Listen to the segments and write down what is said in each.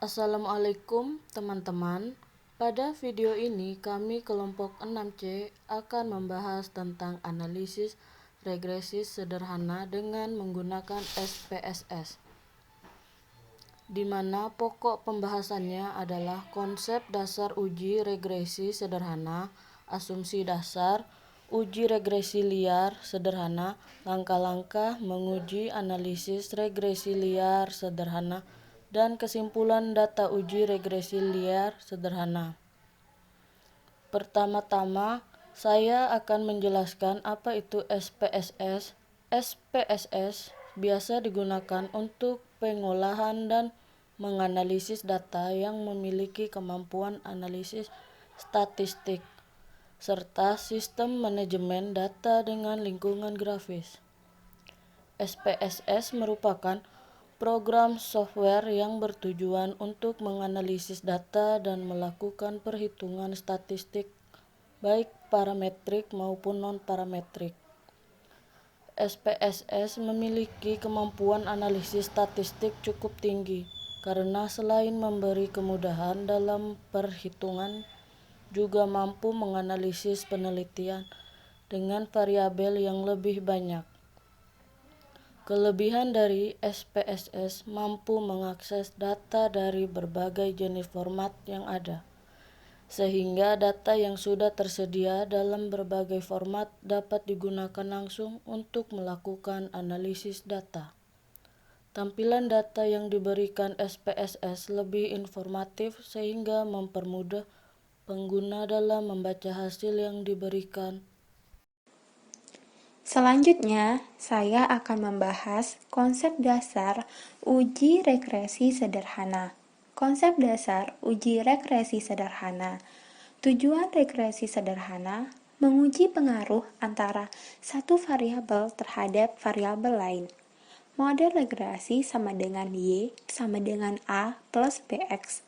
Assalamualaikum teman-teman. Pada video ini kami kelompok 6C akan membahas tentang analisis regresi sederhana dengan menggunakan SPSS, di mana pokok pembahasannya adalah konsep dasar uji regresi sederhana, asumsi dasar, uji regresi liar sederhana, langkah-langkah menguji analisis regresi liar sederhana, dan kesimpulan data uji regresi liar sederhana. Pertama-tama, saya akan menjelaskan apa itu SPSS. SPSS biasa digunakan untuk pengolahan dan menganalisis data yang memiliki kemampuan analisis statistik, serta sistem manajemen data dengan lingkungan grafis. SPSS merupakan program software yang bertujuan untuk menganalisis data dan melakukan perhitungan statistik, baik parametrik maupun non-parametrik. SPSS memiliki kemampuan analisis statistik cukup tinggi, karena selain memberi kemudahan dalam perhitungan, juga mampu menganalisis penelitian dengan variabel yang lebih banyak. Kelebihan dari SPSS mampu mengakses data dari berbagai jenis format yang ada, sehingga data yang sudah tersedia dalam berbagai format dapat digunakan langsung untuk melakukan analisis data. Tampilan data yang diberikan SPSS lebih informatif sehingga mempermudah pengguna dalam membaca hasil yang diberikan. Selanjutnya, saya akan membahas konsep dasar uji regresi sederhana. Konsep dasar uji regresi sederhana. Tujuan regresi sederhana menguji pengaruh antara satu variabel terhadap variabel lain. Model regresi sama dengan Y sama dengan A plus BX.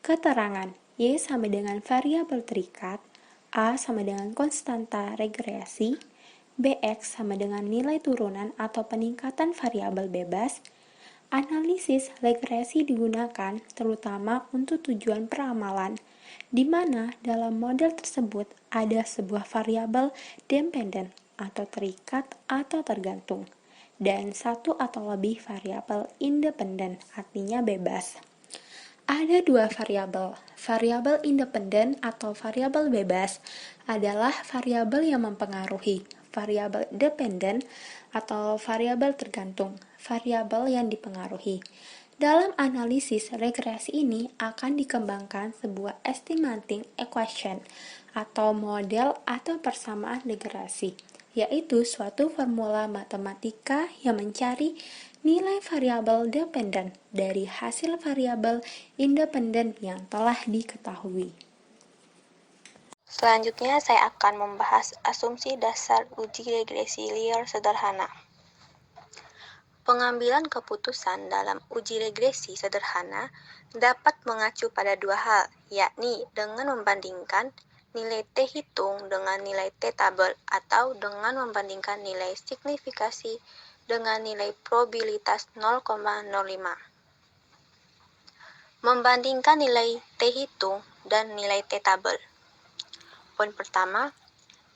Keterangan Y sama dengan variabel terikat, A sama dengan konstanta regresi, BX sama dengan nilai turunan atau peningkatan variabel bebas. Analisis regresi digunakan terutama untuk tujuan peramalan, di mana dalam model tersebut ada sebuah variabel dependen atau terikat atau tergantung, dan satu atau lebih variabel independen, artinya bebas. Ada dua variabel. Variabel independen atau variabel bebas adalah variabel yang mempengaruhi variabel dependen atau variabel tergantung, variabel yang dipengaruhi. Dalam analisis regresi ini akan dikembangkan sebuah estimating equation atau model atau persamaan regresi, yaitu suatu formula matematika yang mencari nilai variabel dependen dari hasil variabel independen yang telah diketahui. Selanjutnya, saya akan membahas asumsi dasar uji regresi liar sederhana. Pengambilan keputusan dalam uji regresi sederhana dapat mengacu pada dua hal, yakni dengan membandingkan nilai T hitung dengan nilai T tabel atau dengan membandingkan nilai signifikasi dengan nilai probabilitas 0,05. Membandingkan nilai T hitung dan nilai T tabel. Poin pertama,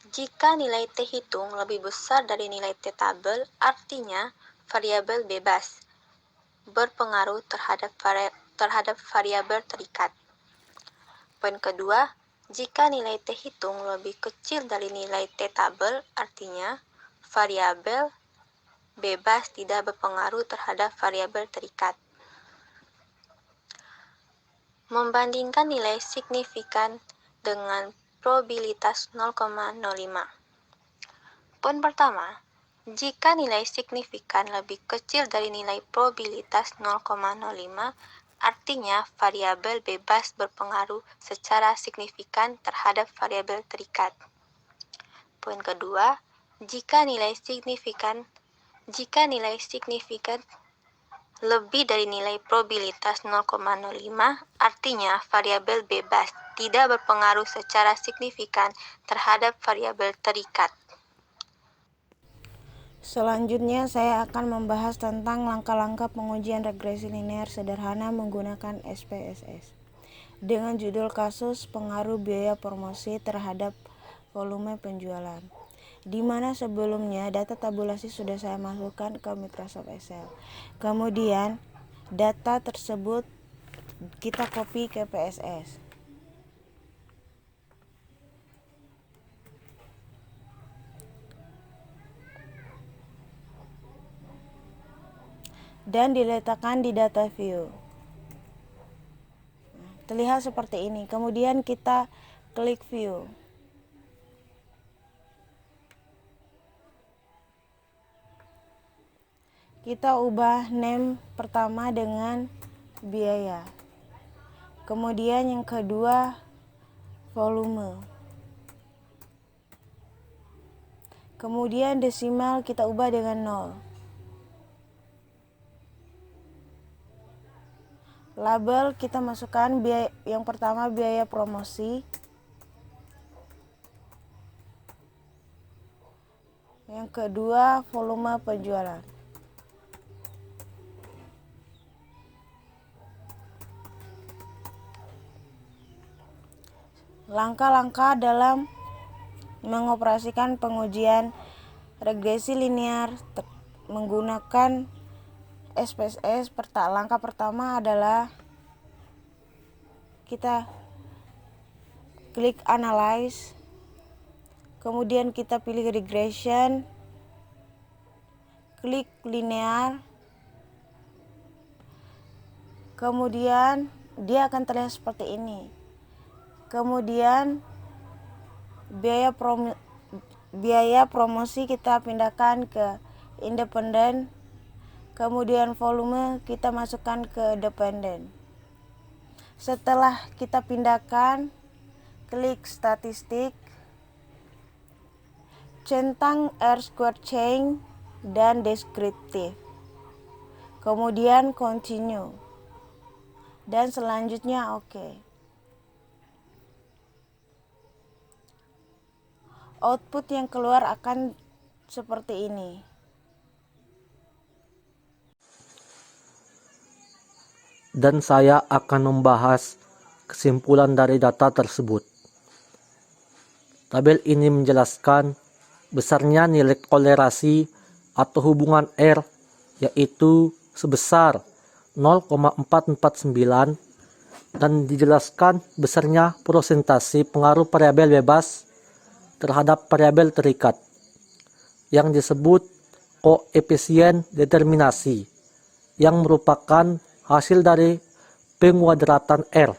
jika nilai T hitung lebih besar dari nilai T tabel, artinya variabel bebas berpengaruh terhadap variabel terikat. Poin kedua, jika nilai T hitung lebih kecil dari nilai T tabel, artinya variabel bebas tidak berpengaruh terhadap variabel terikat. Membandingkan nilai signifikan dengan probabilitas 0,05. Poin pertama, jika nilai signifikan lebih kecil dari nilai probabilitas 0,05, artinya variabel bebas berpengaruh secara signifikan terhadap variabel terikat. Poin kedua, jika nilai signifikan lebih dari nilai probabilitas 0,05, artinya variabel bebas tidak berpengaruh secara signifikan terhadap variabel terikat. Selanjutnya saya akan membahas tentang langkah-langkah pengujian regresi linear sederhana menggunakan SPSS. Dengan judul kasus pengaruh biaya promosi terhadap volume penjualan, di mana sebelumnya data tabulasi sudah saya masukkan ke Microsoft Excel. Kemudian data tersebut kita copy ke PSS. Dan diletakkan di data view. Terlihat seperti ini. Kemudian kita klik view. Kita ubah name pertama dengan biaya. Kemudian yang kedua volume. Kemudian desimal kita ubah dengan 0. Label kita masukkan biaya, yang pertama biaya promosi, yang kedua volume penjualan. Langkah-langkah dalam mengoperasikan pengujian regresi linear menggunakan SPSS. Langkah pertama adalah kita klik analyze, kemudian kita pilih regression, klik linear, kemudian dia akan terlihat seperti ini. Kemudian biaya promosi kita pindahkan ke independen. Kemudian volume kita masukkan ke dependen. Setelah kita pindahkan, klik statistik, centang R-squared change dan deskriptif. Kemudian continue. Dan selanjutnya oke. Output yang keluar akan seperti ini. Dan saya akan membahas kesimpulan dari data tersebut. Tabel ini menjelaskan besarnya nilai kolerasi atau hubungan R, yaitu sebesar 0,449, dan dijelaskan besarnya prosentase pengaruh variabel bebas terhadap variabel terikat yang disebut koefisien determinasi, yang merupakan hasil dari penguadratan R.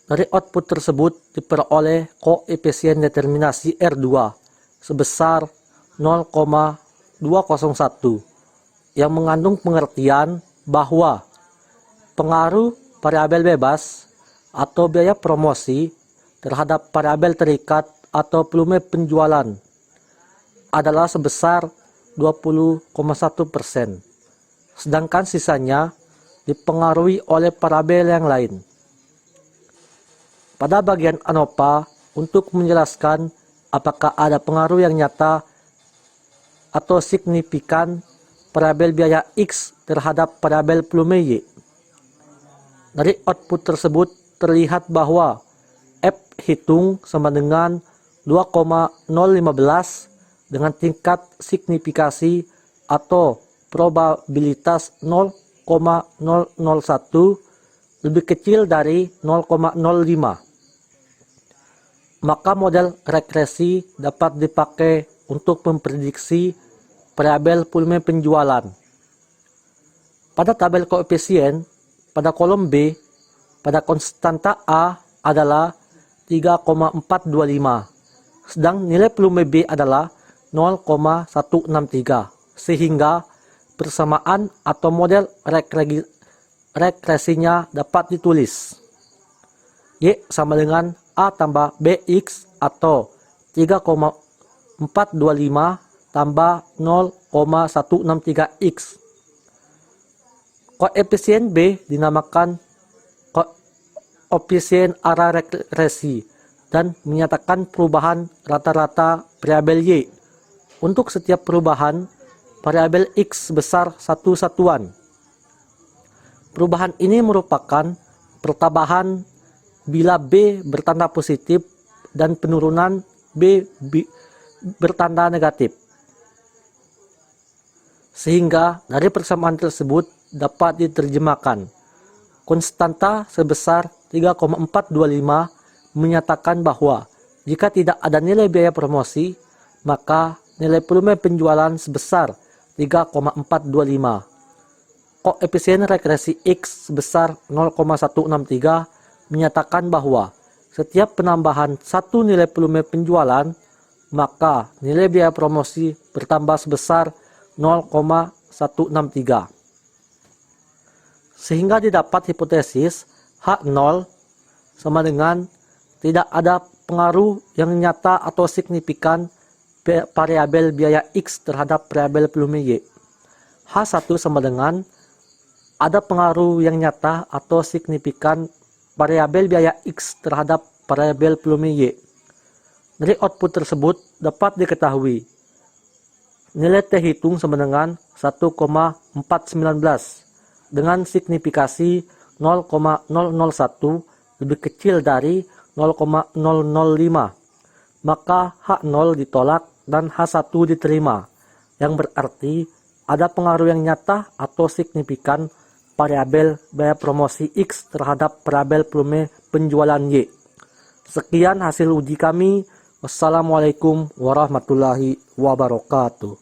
Dari output tersebut diperoleh koefisien determinasi R2 sebesar 0,201 yang mengandung pengertian bahwa pengaruh variabel bebas atau biaya promosi terhadap variabel terikat atau volume penjualan adalah sebesar 20,1%. Sedangkan sisanya dipengaruhi oleh variabel yang lain. Pada bagian ANOVA, untuk menjelaskan apakah ada pengaruh yang nyata atau signifikan variabel biaya X terhadap variabel volume Y. Dari output tersebut terlihat bahwa F hitung sama dengan 2,015 dengan tingkat signifikasi atau probabilitas 0,001 lebih kecil dari 0,05. Maka model regresi dapat dipakai untuk memprediksi variabel volume penjualan. Pada tabel koefisien, pada kolom B, pada konstanta A adalah 3,425, sedang nilai volume B adalah 0,163, sehingga persamaan atau model regresinya dapat ditulis Y sama dengan A tambah BX atau 3,425 tambah 0,163X. Koefisien B dinamakan koefisien arah regresi dan menyatakan perubahan rata-rata variabel Y untuk setiap perubahan variabel X sebesar satu satuan. Perubahan ini merupakan pertambahan bila B bertanda positif dan penurunan B bertanda negatif. Sehingga dari persamaan tersebut dapat diterjemahkan. Konstanta sebesar 3,425 menyatakan bahwa jika tidak ada nilai biaya promosi, maka nilai volume penjualan sebesar 3,425. Koefisien regresi X sebesar 0,163 menyatakan bahwa setiap penambahan satu nilai volume penjualan, maka nilai biaya promosi bertambah sebesar 0,163. Sehingga didapat hipotesis H0 sama dengan tidak ada pengaruh yang nyata atau signifikan variabel biaya X terhadap variabel volume Y. H1 sama dengan ada pengaruh yang nyata atau signifikan variabel biaya X terhadap variabel volume Y. Dari output tersebut dapat diketahui nilai T hitung sama dengan 1,419 dengan signifikasi 0,001 lebih kecil dari 0,005. Maka H0 ditolak dan H1 diterima, yang berarti ada pengaruh yang nyata atau signifikan variabel biaya promosi X terhadap variabel volume penjualan Y. Sekian hasil uji kami. Wassalamualaikum warahmatullahi wabarakatuh.